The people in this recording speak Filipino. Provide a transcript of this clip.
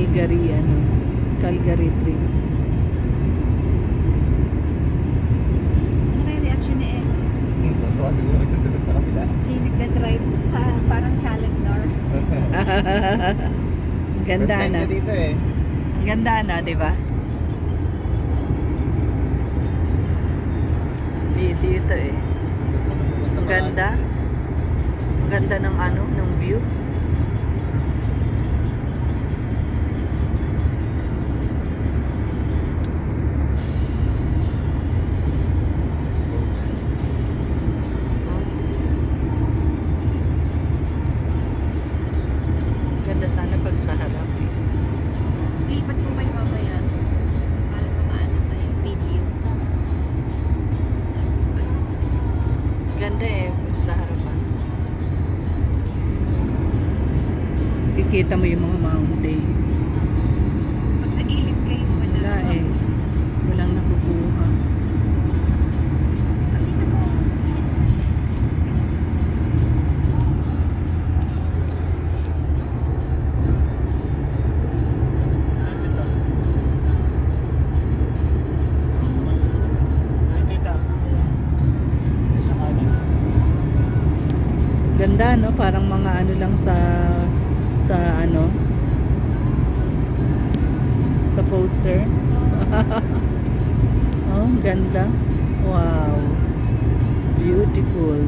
Calgary, Calgary trip. Ano kaya reaction ni Ed? Totoo siguro yung doon sa kabila. Siya yung nagdadrive sa parang calendar. Ang ganda First time na. niya dito eh. Ang ganda na, di ba? Dito eh. Gusto nang pumunta Ang ganda. Ang ganda ng view. Ganda sana pag sa harap eh. Lipat mo kayo mamaya. Para makaano tayo video. Ganda eh sa harapan. Kikita mo yung mga mountain. Pag sa gilid kayo, Wala eh. Walang nakukuha. Dito po. Ganda no, parang mga ano lang sa sa poster. Oh, ganda. Wow. Beautiful.